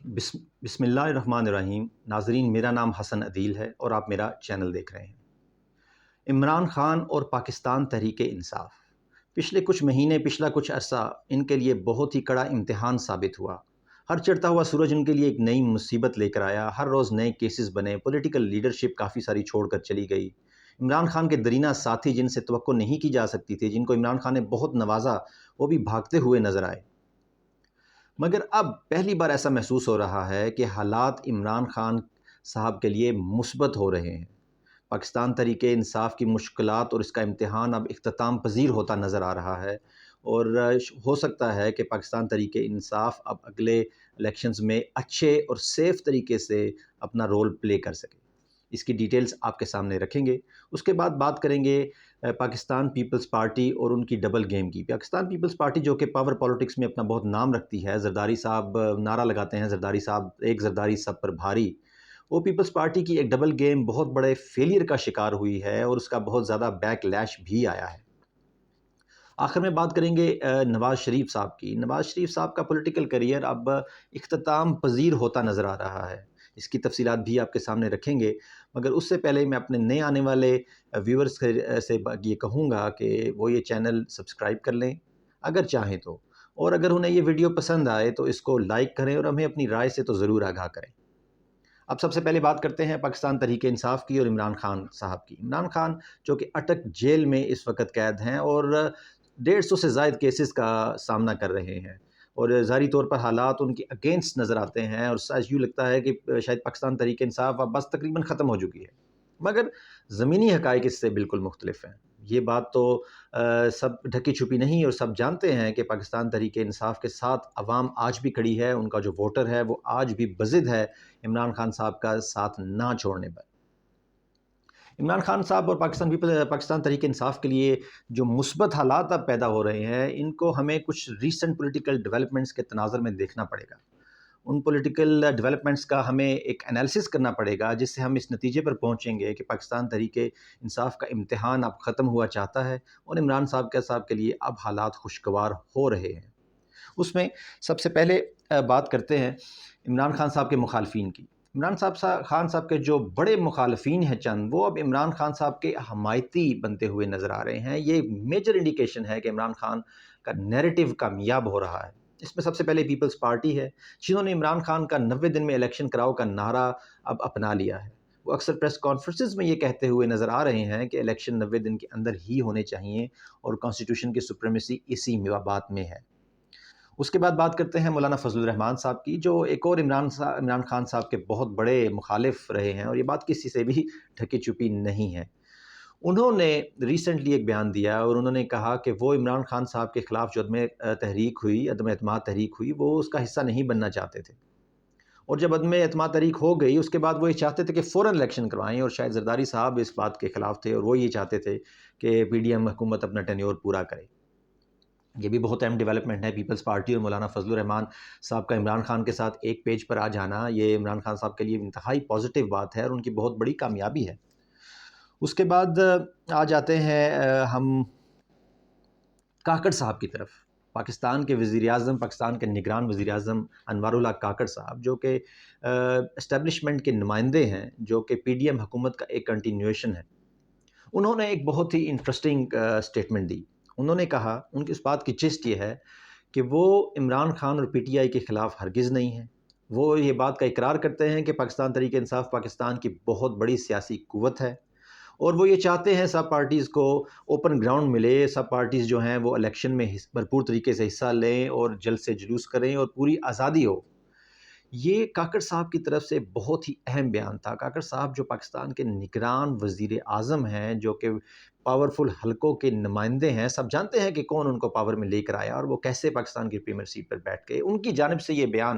بسم اللہ الرحمن الرحیم۔ ناظرین، میرا نام حسن عدیل ہے اور آپ میرا چینل دیکھ رہے ہیں۔ عمران خان اور پاکستان تحریک انصاف پچھلا کچھ عرصہ ان کے لیے بہت ہی کڑا امتحان ثابت ہوا۔ ہر چڑھتا ہوا سورج ان کے لیے ایک نئی مصیبت لے کر آیا۔ ہر روز نئے کیسز بنے، پولیٹیکل لیڈرشپ کافی ساری چھوڑ کر چلی گئی۔ عمران خان کے درینہ ساتھی جن سے توقع نہیں کی جا سکتی تھی، جن کو عمران خان نے بہت نوازا، وہ بھی بھاگتے ہوئے نظر آئے۔ مگر اب پہلی بار ایسا محسوس ہو رہا ہے کہ حالات عمران خان صاحب کے لیے مثبت ہو رہے ہیں۔ پاکستان تحریک انصاف کی مشکلات اور اس کا امتحان اب اختتام پذیر ہوتا نظر آ رہا ہے، اور ہو سکتا ہے کہ پاکستان تحریک انصاف اب اگلے الیکشنز میں اچھے اور سیف طریقے سے اپنا رول پلے کر سکے۔ اس کی ڈیٹیلز آپ کے سامنے رکھیں گے۔ اس کے بعد بات کریں گے پاکستان پیپلز پارٹی اور ان کی ڈبل گیم کی۔ پاکستان پیپلز پارٹی جو کہ پاور پالیٹکس میں اپنا بہت نام رکھتی ہے، زرداری صاحب نعرہ لگاتے ہیں، زرداری صاحب ایک زرداری سب پر بھاری، وہ پیپلز پارٹی کی ایک ڈبل گیم بہت بڑے فیلئر کا شکار ہوئی ہے اور اس کا بہت زیادہ بیک لیش بھی آیا ہے۔ آخر میں بات کریں گے نواز شریف صاحب کی۔ نواز شریف صاحب کا پولیٹیکل کریئر اب اختتام پذیر ہوتا نظر آ رہا ہے۔ اس کی تفصیلات بھی آپ کے سامنے رکھیں گے، مگر اس سے پہلے میں اپنے نئے آنے والے ویورز سے یہ کہوں گا کہ وہ یہ چینل سبسکرائب کر لیں اگر چاہیں تو، اور اگر انہیں یہ ویڈیو پسند آئے تو اس کو لائک کریں اور ہمیں اپنی رائے سے تو ضرور آگاہ کریں۔ اب سب سے پہلے بات کرتے ہیں پاکستان تحریک انصاف کی اور عمران خان صاحب کی۔ عمران خان جو کہ اٹک جیل میں اس وقت قید ہیں اور 150 سے زائد کیسز کا سامنا کر رہے ہیں، اور ظاہری طور پر حالات ان کے اگینسٹ نظر آتے ہیں، اور یوں لگتا ہے کہ شاید پاکستان تحریک انصاف اب بس تقریباً ختم ہو چکی ہے۔ مگر زمینی حقائق اس سے بالکل مختلف ہیں۔ یہ بات تو سب ڈھکی چھپی نہیں، اور سب جانتے ہیں کہ پاکستان تحریک انصاف کے ساتھ عوام آج بھی کھڑی ہے۔ ان کا جو ووٹر ہے وہ آج بھی بضد ہے عمران خان صاحب کا ساتھ نہ چھوڑنے پر۔ عمران خان صاحب اور پاکستان تحریک انصاف کے لیے جو مثبت حالات اب پیدا ہو رہے ہیں، ان کو ہمیں کچھ ریسنٹ پولیٹیکل ڈیولپمنٹس کے تناظر میں دیکھنا پڑے گا۔ ان پولیٹیکل ڈیولپمنٹس کا ہمیں ایک انالیسس کرنا پڑے گا، جس سے ہم اس نتیجے پر پہنچیں گے کہ پاکستان تحریک انصاف کا امتحان اب ختم ہوا چاہتا ہے، اور عمران صاحب کے لیے اب حالات خوشگوار ہو رہے ہیں۔ اس میں سب سے پہلے بات کرتے ہیں عمران خان صاحب کے مخالفین کی۔ خان صاحب کے جو بڑے مخالفین ہیں چند، وہ اب عمران خان صاحب کے حمایتی بنتے ہوئے نظر آ رہے ہیں۔ یہ میجر انڈیکیشن ہے کہ عمران خان کا نیریٹو کامیاب ہو رہا ہے۔ اس میں سب سے پہلے پیپلز پارٹی ہے، جنہوں نے عمران خان کا 90 دن میں الیکشن کراؤ کا نعرہ اب اپنا لیا ہے۔ وہ اکثر پریس کانفرنسز میں یہ کہتے ہوئے نظر آ رہے ہیں کہ الیکشن 90 دن کے اندر ہی ہونے چاہیے، اور کانسٹیٹیوشن کی سپریمیسی اسی بات میں ہے۔ اس کے بعد بات کرتے ہیں مولانا فضل الرحمان صاحب کی، جو ایک اور عمران خان صاحب کے بہت بڑے مخالف رہے ہیں، اور یہ بات کسی سے بھی ڈھکی چھپی نہیں ہے۔ انہوں نے ریسنٹلی ایک بیان دیا اور انہوں نے کہا کہ وہ عمران خان صاحب کے خلاف جو عدم اعتماد تحریک ہوئی، وہ اس کا حصہ نہیں بننا چاہتے تھے، اور جب عدم اعتماد تحریک ہو گئی اس کے بعد وہ یہ چاہتے تھے کہ فوراً الیکشن کروائیں، اور شاید زرداری صاحب اس بات کے خلاف تھے، اور وہ یہ چاہتے تھے کہ پی ڈی ایم حکومت اپنا ٹینیور پورا کرے۔ یہ بھی بہت اہم ڈیولپمنٹ ہے۔ پیپلز پارٹی اور مولانا فضل الرحمان صاحب کا عمران خان کے ساتھ ایک پیج پر آ جانا، یہ عمران خان صاحب کے لیے انتہائی پازیٹیو بات ہے اور ان کی بہت بڑی کامیابی ہے۔ اس کے بعد آ جاتے ہیں ہم کاکڑ صاحب کی طرف۔ پاکستان کے وزیر اعظم، پاکستان کے نگران وزیر اعظم انوار اللہ کاکڑ صاحب، جو کہ اسٹیبلشمنٹ کے نمائندے ہیں، جو کہ پی ڈی ایم حکومت کا ایک کنٹینیویشن ہے، انہوں نے ایک بہت ہی انٹرسٹنگ اسٹیٹمنٹ دی۔ انہوں نے کہا، ان کی اس بات کی جسٹ یہ ہے کہ وہ عمران خان اور پی ٹی آئی کے خلاف ہرگز نہیں ہیں۔ وہ یہ بات کا اقرار کرتے ہیں کہ پاکستان تحریک انصاف پاکستان کی بہت بڑی سیاسی قوت ہے، اور وہ یہ چاہتے ہیں سب پارٹیز کو اوپن گراؤنڈ ملے، سب پارٹیز جو ہیں وہ الیکشن میں بھرپور طریقے سے حصہ لیں اور جلد سے جلوس کریں اور پوری آزادی ہو۔ یہ کاکڑ صاحب کی طرف سے بہت ہی اہم بیان تھا۔ کاکڑ صاحب جو پاکستان کے نگران وزیر اعظم ہیں، جو کہ پاورفل حلقوں کے نمائندے ہیں، سب جانتے ہیں کہ کون ان کو پاور میں لے کر آیا اور وہ کیسے پاکستان کی پریمیئر سیٹ پر بیٹھ گئے۔ ان کی جانب سے یہ بیان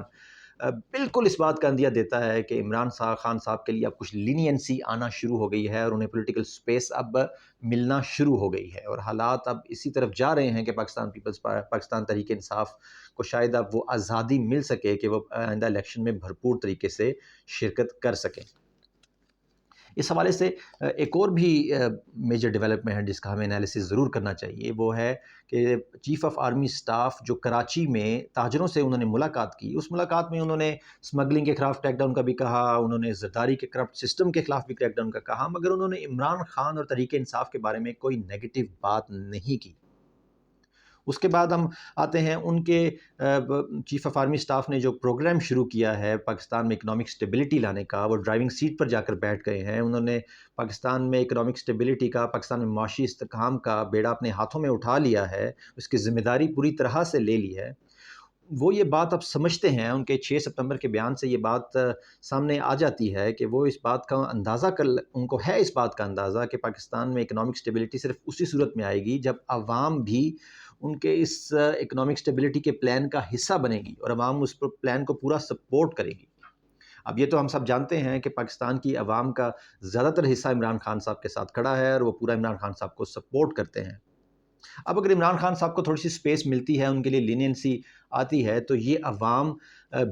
بالکل اس بات کا اندیہ دیتا ہے کہ عمران خان صاحب کے لیے اب کچھ لینینسی آنا شروع ہو گئی ہے، اور انہیں پولیٹیکل سپیس اب ملنا شروع ہو گئی ہے، اور حالات اب اسی طرف جا رہے ہیں کہ پاکستان تحریک انصاف کو شاید اب وہ آزادی مل سکے کہ وہ آئندہ الیکشن میں بھرپور طریقے سے شرکت کر سکیں۔ اس حوالے سے ایک اور بھی میجر ڈیولپمنٹ ہے جس کا ہمیں انالیسس ضرور کرنا چاہیے، وہ ہے کہ چیف آف آرمی سٹاف جو کراچی میں تاجروں سے انہوں نے ملاقات کی، اس ملاقات میں انہوں نے اسمگلنگ کے خلاف کریک ڈاؤن کا بھی کہا، انہوں نے زرداری کے کرپٹ سسٹم کے خلاف بھی کریک ڈاؤن کا کہا، مگر انہوں نے عمران خان اور تحریک انصاف کے بارے میں کوئی نیگیٹو بات نہیں کی۔ اس کے بعد ہم آتے ہیں ان کے چیف آف آرمی سٹاف نے جو پروگرام شروع کیا ہے پاکستان میں اکنامک سٹیبلٹی لانے کا، وہ ڈرائیونگ سیٹ پر جا کر بیٹھ گئے ہیں۔ انہوں نے پاکستان میں اکنامک سٹیبلٹی کا، پاکستان میں معاشی استحکام کا بیڑا اپنے ہاتھوں میں اٹھا لیا ہے، اس کی ذمہ داری پوری طرح سے لے لی ہے۔ وہ یہ بات اب سمجھتے ہیں، ان کے 6 ستمبر کے بیان سے یہ بات سامنے آ جاتی ہے کہ وہ اس بات کا اندازہ ان کو ہے اس بات کا اندازہ کہ پاکستان میں اکنامک سٹیبلٹی صرف اسی صورت میں آئے گی جب عوام بھی ان کے اس اکنامک سٹیبلٹی کے پلان کا حصہ بنے گی اور عوام اس پلان کو پورا سپورٹ کرے گی۔ اب یہ تو ہم سب جانتے ہیں کہ پاکستان کی عوام کا زیادہ تر حصہ عمران خان صاحب کے ساتھ کھڑا ہے اور وہ پورا عمران خان صاحب کو سپورٹ کرتے ہیں۔ اب اگر عمران خان صاحب کو تھوڑی سی سپیس ملتی ہے، ان کے لیے لینینسی آتی ہے، تو یہ عوام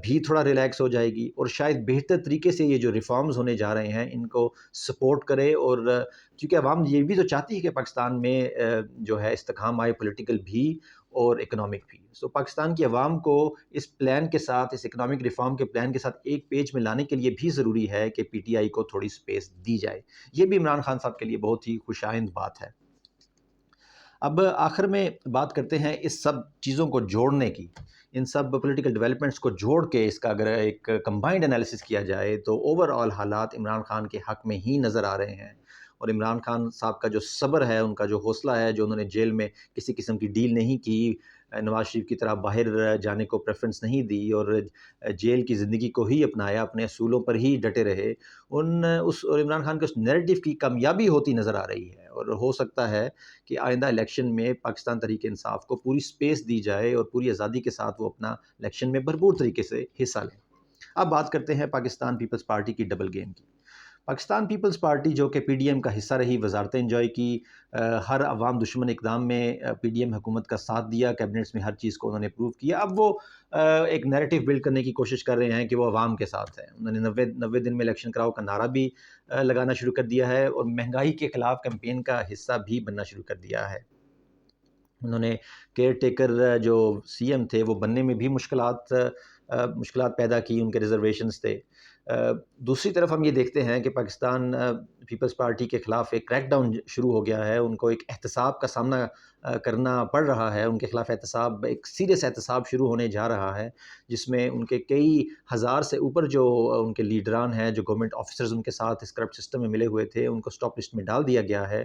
بھی تھوڑا ریلیکس ہو جائے گی اور شاید بہتر طریقے سے یہ جو ریفارمز ہونے جا رہے ہیں ان کو سپورٹ کرے۔ اور چونکہ عوام یہ بھی تو چاہتی ہے کہ پاکستان میں جو ہے استحکام آئے، پولیٹیکل بھی اور اکنامک بھی۔ سو پاکستان کی عوام کو اس پلان کے ساتھ، اس اکنامک ریفارم کے پلان کے ساتھ ایک پیج میں لانے کے لیے بھی ضروری ہے کہ پی ٹی آئی کو تھوڑی سپیس دی جائے۔ یہ بھی عمران خان صاحب کے لیے بہت ہی خوشائند بات ہے۔ اب آخر میں بات کرتے ہیں اس سب چیزوں کو جوڑنے کی، ان سب پولیٹیکل ڈیولپمنٹس کو جوڑ کے اس کا اگر ایک کمبائنڈ انالیسس کیا جائے تو اوور آل حالات عمران خان کے حق میں ہی نظر آ رہے ہیں۔ اور عمران خان صاحب کا جو صبر ہے، ان کا جو حوصلہ ہے، جو انہوں نے جیل میں کسی قسم کی ڈیل نہیں کی، نواز شریف کی طرح باہر جانے کو پریفرنس نہیں دی اور جیل کی زندگی کو ہی اپنایا، اپنے اصولوں پر ہی ڈٹے رہے، اور عمران خان کے اس نیریٹو کی کامیابی ہوتی نظر آ رہی ہے۔ اور ہو سکتا ہے کہ آئندہ الیکشن میں پاکستان تحریک انصاف کو پوری سپیس دی جائے اور پوری آزادی کے ساتھ وہ اپنا الیکشن میں بھرپور طریقے سے حصہ لیں۔ اب بات کرتے ہیں پاکستان پیپلز پارٹی کی ڈبل گیم کی۔ پاکستان پیپلز پارٹی جو کہ پی ڈی ایم کا حصہ رہی، وزارتیں انجوائے کی، ہر عوام دشمن اقدام میں پی ڈی ایم حکومت کا ساتھ دیا، کیبنٹس میں ہر چیز کو انہوں نے اپروو کیا۔ اب وہ ایک نیریٹو بلڈ کرنے کی کوشش کر رہے ہیں کہ وہ عوام کے ساتھ ہیں۔ انہوں نے 90 دن میں الیکشن کراؤ کا نعرہ بھی لگانا شروع کر دیا ہے اور مہنگائی کے خلاف کیمپین کا حصہ بھی بننا شروع کر دیا ہے۔ انہوں نے کیئر ٹیکر جو سی ایم تھے وہ بننے میں بھی مشکلات پیدا کی، ان کے ریزرویشنز تھے۔ دوسری طرف ہم یہ دیکھتے ہیں کہ پاکستان پیپلز پارٹی کے خلاف ایک کریک ڈاؤن شروع ہو گیا ہے، ان کو ایک احتساب کا سامنا کرنا پڑ رہا ہے، ان کے خلاف احتساب، ایک سیریس احتساب شروع ہونے جا رہا ہے، جس میں ان کے کئی ہزار سے اوپر جو ان کے لیڈران ہیں، جو گورنمنٹ آفیسرز ان کے ساتھ اس کرپٹ سسٹم میں ملے ہوئے تھے، ان کو اسٹاپ لسٹ میں ڈال دیا گیا ہے۔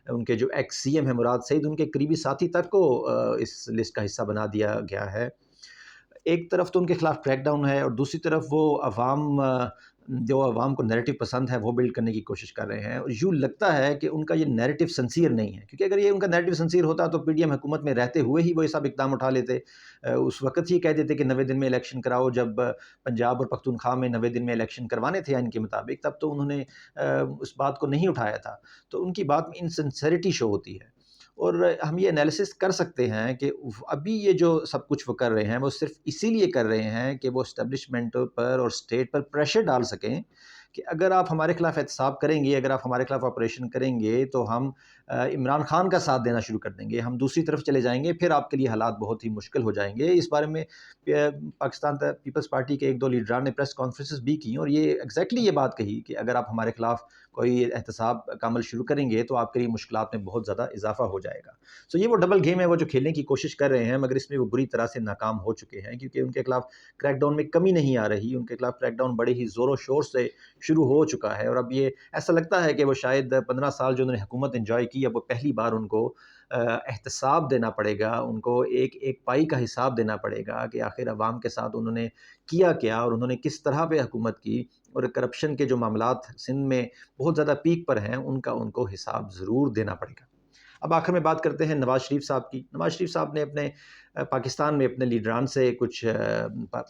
ان کے جو ایکس سی ایم ہے مراد سعید، ان کے قریبی ساتھی تک کو اس لسٹ کا حصہ بنا دیا گیا ہے۔ ایک طرف تو ان کے خلاف کریک ڈاؤن ہے اور دوسری طرف وہ عوام کو نیریٹو پسند ہے وہ بلڈ کرنے کی کوشش کر رہے ہیں، اور یوں لگتا ہے کہ ان کا یہ نیریٹو سنسیئر نہیں ہے، کیونکہ اگر یہ ان کا نیریٹو سنسیئر ہوتا تو پی ڈی ایم حکومت میں رہتے ہوئے ہی وہ یہ سب اقدام اٹھا لیتے، اس وقت ہی کہہ دیتے کہ 90 دن میں الیکشن کراؤ۔ جب پنجاب اور پختونخوا میں 90 دن میں الیکشن کروانے تھے ان کے مطابق، تب تو انہوں نے اس بات کو نہیں اٹھایا تھا۔ تو ان کی بات میں انسنسیریٹی شو ہوتی ہے، اور ہم یہ انالیسس کر سکتے ہیں کہ ابھی یہ جو سب کچھ وہ کر رہے ہیں وہ صرف اسی لیے کر رہے ہیں کہ وہ اسٹیبلشمنٹ پر اور اسٹیٹ پر پریشر ڈال سکیں کہ اگر آپ ہمارے خلاف احتساب کریں گے، اگر آپ ہمارے خلاف آپریشن کریں گے تو ہم عمران خان کا ساتھ دینا شروع کر دیں گے، ہم دوسری طرف چلے جائیں گے، پھر آپ کے لیے حالات بہت ہی مشکل ہو جائیں گے۔ اس بارے میں پاکستان پیپلز پارٹی کے ایک دو لیڈران نے پریس کانفرنسز بھی کی اور یہ ایگزیکٹلی یہ بات کہی کہ اگر آپ ہمارے خلاف کوئی احتساب کا عمل شروع کریں گے تو آپ کے لیے مشکلات میں بہت زیادہ اضافہ ہو جائے گا۔ سو یہ وہ ڈبل گیم ہے وہ جو کھیلنے کی کوشش کر رہے ہیں، مگر اس میں وہ بری طرح سے ناکام ہو چکے ہیں، کیونکہ ان کے خلاف کریک ڈاؤن میں کمی نہیں آ رہی، ان کے خلاف کریک ڈاؤن بڑے ہی زور و شور سے شروع ہو چکا ہے، اور اب یہ ایسا لگتا ہے کہ وہ شاید 15 سال جو انہوں نے حکومت انجوائے کی، اب وہ پہلی بار ان کو احتساب دینا پڑے گا، ان کو ایک پائی کا حساب دینا پڑے گا کہ آخر عوام کے ساتھ انہوں نے کیا کیا اور انہوں نے کس طرح پہ حکومت کی، اور کرپشن کے جو معاملات سندھ میں بہت زیادہ پیک پر ہیں ان کو حساب ضرور دینا پڑے گا۔ اب آخر میں بات کرتے ہیں نواز شریف صاحب کی۔ نواز شریف صاحب نے اپنے پاکستان میں اپنے لیڈران سے کچھ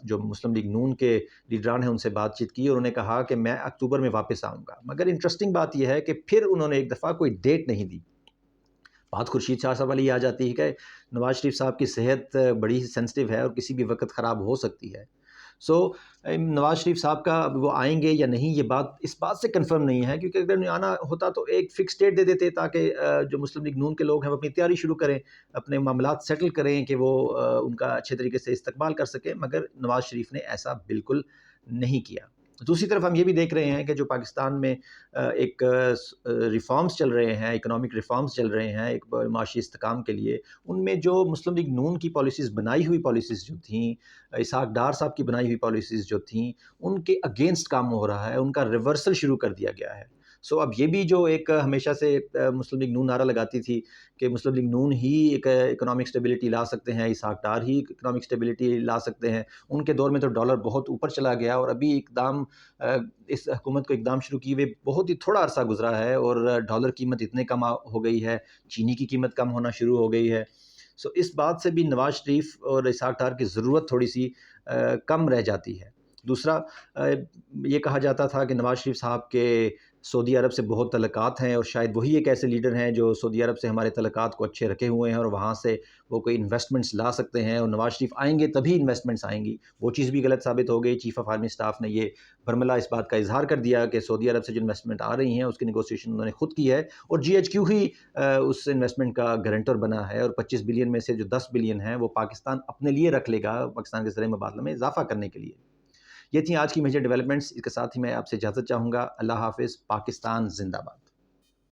جو مسلم لیگ نون کے لیڈران ہیں ان سے بات چیت کی، اور انہوں نے کہا کہ میں اکتوبر میں واپس آؤں گا، مگر انٹرسٹنگ بات یہ ہے کہ پھر انہوں نے ایک دفعہ کوئی ڈیٹ نہیں دی۔ بات خورشید شاہ صاحب والی آ جاتی ہے کہ نواز شریف صاحب کی صحت بڑی سینسٹیو ہے اور کسی بھی وقت خراب ہو سکتی ہے۔ سو نواز شریف صاحب کا وہ آئیں گے یا نہیں یہ بات اس بات سے کنفرم نہیں ہے، کیونکہ اگر آنا ہوتا تو ایک فکس ڈیٹ دے دیتے تاکہ جو مسلم لیگ نون کے لوگ ہیں وہ اپنی تیاری شروع کریں، اپنے معاملات سیٹل کریں کہ وہ ان کا اچھے طریقے سے استقبال کر سکیں، مگر نواز شریف نے ایسا بالکل نہیں کیا۔ دوسری طرف ہم یہ بھی دیکھ رہے ہیں کہ جو پاکستان میں ایک ریفارمز چل رہے ہیں، اکنامک ریفارمز چل رہے ہیں ایک معاشی استحکام کے لیے، ان میں جو مسلم لیگ نون کی پالیسیز بنائی ہوئی پالیسیز جو تھیں، اسحاق ڈار صاحب کی بنائی ہوئی پالیسیز جو تھیں، ان کے اگینسٹ کام ہو رہا ہے، ان کا ریورسل شروع کر دیا گیا ہے۔ سو اب یہ بھی جو ایک ہمیشہ سے مسلم لیگ نون نعرہ لگاتی تھی کہ مسلم لیگ نون ہی ایک اکنامک اسٹیبلٹی لا سکتے ہیں، اسحاق ڈار ہی اکنامک اسٹیبلٹی لا سکتے ہیں، ان کے دور میں تو ڈالر بہت اوپر چلا گیا، اور ابھی اقدام اس حکومت کو اقدام شروع کیے ہوئے بہت ہی تھوڑا عرصہ گزرا ہے اور ڈالر قیمت اتنے کم ہو گئی ہے، چینی کی قیمت کم ہونا شروع ہو گئی ہے۔ سو اس بات سے بھی نواز شریف اور اسحاق ڈار کی ضرورت تھوڑی سی کم رہ جاتی ہے۔ دوسرا یہ کہا جاتا تھا کہ نواز شریف صاحب کے سعودی عرب سے بہت تعلقات ہیں، اور شاید وہی ایک ایسے لیڈر ہیں جو سعودی عرب سے ہمارے تعلقات کو اچھے رکھے ہوئے ہیں اور وہاں سے وہ کوئی انویسٹمنٹس لا سکتے ہیں، اور نواز شریف آئیں گے تبھی انویسٹمنٹس آئیں گی۔ وہ چیز بھی غلط ثابت ہو گئی۔ چیف آف آرمی اسٹاف نے یہ برملا اس بات کا اظہار کر دیا کہ سعودی عرب سے جو انویسٹمنٹ آ رہی ہیں اس کی نیگوسیشن انہوں نے خود کی ہے، اور جی ایچ کیو ہی اس انویسٹمنٹ کا گارنٹر بنا ہے، اور 25 بلین میں سے جو 10 بلین ہیں وہ پاکستان اپنے لیے رکھ لے گا پاکستان کے زرعی مبادلہ میں اضافہ کرنے کے لیے۔ یہ تھیں آج کی میجر ڈیولپمنٹس۔ اس کے ساتھ ہی میں آپ سے اجازت چاہوں گا۔ اللہ حافظ۔ پاکستان زندہ باد۔